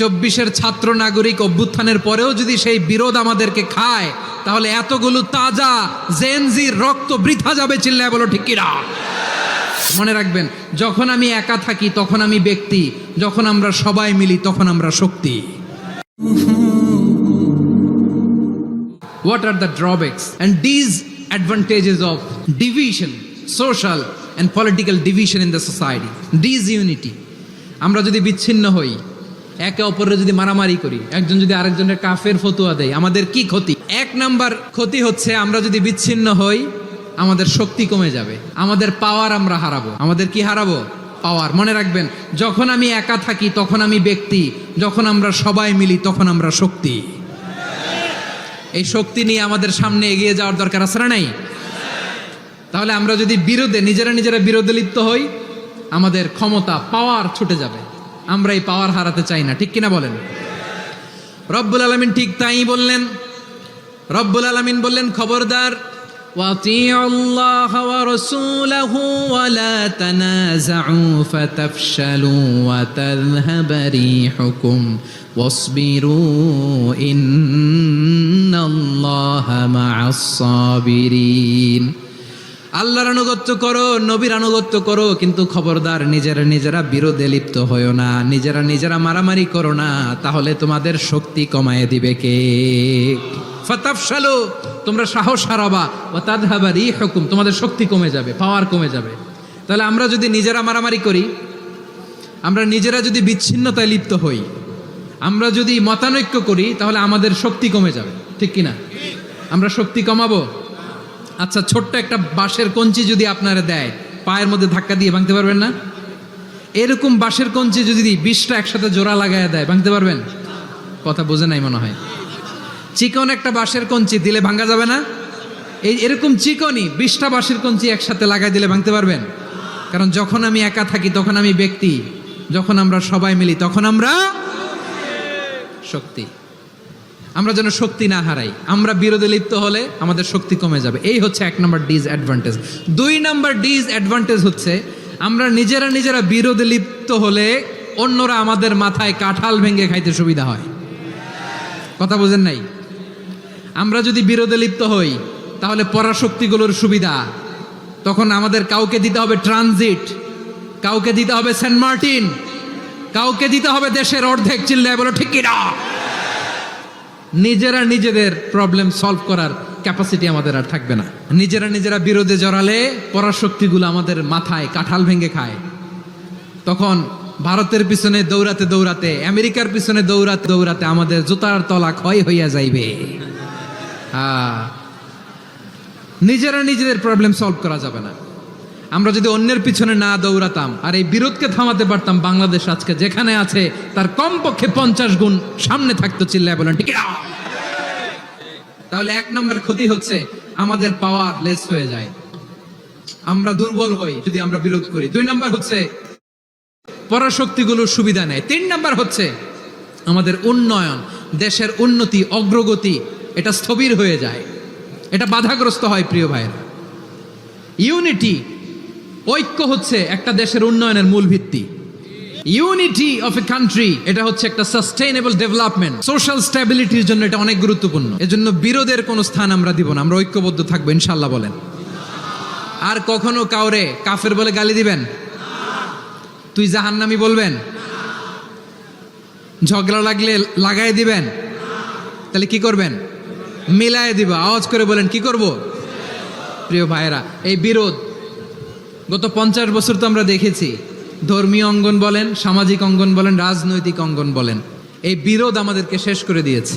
24-এর ছাত্র নাগরিক অভ্যুত্থানের পরেও যদি সেই বিরোধ আমাদেরকে খায়, তাহলে এতগুলো তাজা জেনজির রক্ত বৃথা যাবে। চিল্লায় বলো ঠিক কিনা? মনে রাখবেন, যখন আমি একা থাকি তখন আমি ব্যক্তি, যখন আমরা সবাই মিলি তখন আমরা শক্তি। What are the drawbacks and disadvantages of division, social and political division in the society? Disunity. আমরা যদি বিচ্ছিন্ন হই, একে অপরের যদি মারামারি করি, একজন যদি আরেকজনের কাফের ফতোয়া দেয়, আমাদের কি ক্ষতি? এক নাম্বার ক্ষতি হচ্ছে, আমরা যদি বিচ্ছিন্ন হই আমাদের শক্তি কমে যাবে, আমাদের পাওয়ার আমরা হারাবো। আমাদের কি হারাবো? পাওয়ার। মনে রাখবেন, যখন আমি একা থাকি তখন আমি ব্যক্তি, যখন আমরা সবাই মিলি তখন আমরা শক্তি। এই শক্তি নিয়ে আমাদের সামনে এগিয়ে যাওয়ার দরকার আছে না নাই? তাহলে আমরা যদি নিজেরা বিরোধে লিপ্ত হই, আমাদের ক্ষমতা, পাওয়ার ছুটে যাবে। আমরা এই পাওয়ার হারাতে চাই না, ঠিক কিনা বলেন? রব্বুল আলামিন ঠিক তাই বললেন। রব্বুল আলামিন বললেন, খবরদার, ওয়াতিউল্লাহ ওয়া রাসূলাহু ওয়া লা তানাযাউ ফাতাফশালু ওয়া তাযহাবা রিহুকুম ওয়াসবিরু ইন্নাল্লাহা মা'আস সাবিরিন। আল্লাহর আনুগত্য করো, নবীর আনুগত্য করো, কিন্তু খবরদার নিজেরা বিরোধে লিপ্ত হয়ো না, নিজেরা মারামারি করো না, তাহলে তোমাদের শক্তি কমায় দিবে কে? ফাতাফশালু, তোমরা সাহস হারাবা, ওয়া তাযহাবা রিহুকুম, তোমাদের শক্তি কমে যাবে, পাওয়ার কমে যাবে। তাহলে আমরা যদি নিজেরা মারামারি করি, আমরা নিজেরা যদি বিচ্ছিন্নতায় লিপ্ত হই, আমরা যদি মতানৈক্য করি, তাহলে আমাদের শক্তি কমে যাবে, ঠিক কিনা? আমরা শক্তি কমাবো। আচ্ছা, ছোট্ট একটা বাঁশের কঞ্চি যদি আপনারা দেয়, পায়ের মধ্যে ধাক্কা দিয়ে ভাঙতে পারবেন না? এরকম বাঁশের কঞ্চি যদি 20টা একসাথে জোড়া লাগায় দেয়, ভাঙতে পারবেন? কথা বোঝে নাই মনে হয়। চিকন একটা বাঁশের কঞ্চি দিলে ভাঙা যাবে না? এরকম চিকনই 20টা বাঁশের কঞ্চি একসাথে লাগাই দিলে ভাঙতে পারবেন? কারণ যখন আমি একা থাকি তখন আমি ব্যক্তি, যখন আমরা সবাই মিলি তখন আমরা শক্তি। আমরা যেন শক্তি না হারাই। আমরা বিরোধে লিপ্ত হলে আমাদের শক্তি কমে যাবে। এই হচ্ছে 1 নম্বর ডিসঅ্যাডভান্টেজ। 2 নম্বর ডিসঅ্যাডভান্টেজ হচ্ছে, আমরা নিজেরা বিরোধে লিপ্ত হলে অন্যরা আমাদের মাথায় কাঁঠাল ভেঙে খাইতে সুবিধা হয়। কথা বোঝেন নাই? আমরা যদি বিরোধে লিপ্ত হই, তাহলে পরাশক্তিগুলোর সুবিধা, তখন আমাদের কাউকে দিতে হবে ট্রানজিট, কাউকে দিতে হবে সেন্ট মার্টিন, কাউকে দিতে হবে দেশের অর্ধেক। চিল্লায় বলো ঠিক কিনা? নিজেদের প্রবলেম সলভ করার ক্যাপাসিটি আমাদের আর থাকবে না। নিজেরা বিরোধে জড়ালে পরাশক্তিগুলো আমাদের মাথায় কাঁঠাল ভেঙে খায়। তখন ভারতের পিছনে দৌড়াতে, আমেরিকার পিছনে দৌড়াতে আমাদের জুতার তলা ক্ষয় হইয়া যাইবে। নিজেদের প্রবলেম সলভ করা যাবে না। আমরা যদি অন্যের পিছনে না দৌড়াতাম আর এই বিরোধকে থামাতে পারতাম, বাংলাদেশ আজকে যেখানে আছে তার কমপক্ষে 50 গুণ সামনে থাকতো। চিল্লায় বলেন ঠিক না? তাহলে 1 নম্বর ক্ষতি হচ্ছে, আমাদের পাওয়ার লেস হয়ে যায়, আমরা দুর্বল হই যদি আমরা বিরোধ করি। 2 নম্বর হচ্ছে, পরাশক্তিগুলোর সুবিধা নেয়। 3 নম্বর হচ্ছে, আমাদের উন্নয়ন, দেশের উন্নতি, অগ্রগতি, এটা স্থবির হয়ে যায়, এটা বাধাগ্রস্ত হয়। প্রিয় ভাইয়েরা, ইউনিটি, ঐক্য হচ্ছে একটা দেশের উন্নয়নের মূল ভিত্তি। ইউনিটি অফ এ কান্ট্রি, এটা হচ্ছে একটা সাস্টেইনেবল ডেভেলপমেন্ট, সোশ্যাল স্ট্যাবিলিটির জন্য এটা অনেক গুরুত্বপূর্ণ। এজন্য বিরোধের কোনো স্থান আমরা দিব না, আমরা ঐক্যবদ্ধ থাকবো ইনশাআল্লাহ। বলেন, আর কখনো কাউরে কাফের বলে গালি দিবেন? তুই জাহান্নামী বলবেন? ঝগড়া লাগলে লাগাই দিবেন? তাহলে কি করবেন? মিলায় দিব। আওয়াজ করে বলেন, কি করব? প্রিয় ভাইয়েরা, এই বিরোধ গত 50 বছর তো আমরা দেখেছি, ধর্মীয় অঙ্গন বলেন, সামাজিক অঙ্গন বলেন, রাজনৈতিক অঙ্গন বলেন, এই বিরোধ আমাদেরকে শেষ করে দিয়েছে।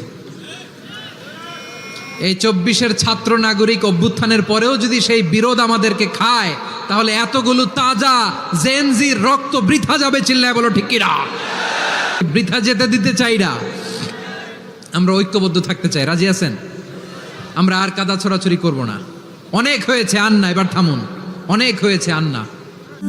এই 24-এর ছাত্র নাগরিক অভ্যুত্থানের পরেও যদি সেই বিরোধ আমাদেরকে খায়, তাহলে এতগুলো তাজা জেনজির রক্ত বৃথা যাবে। চিল্লায় বলো ঠিক কিনা? বৃথা যেতে দিতে চাই না, আমরা ঐক্যবদ্ধ থাকতে চাই। রাজি আছেন? আমরা আর কাদা ছড়াছড়ি করব না। অনেক হয়েছে, আন্না, এবার থামুন। অনেক হয়েছে, আন্না।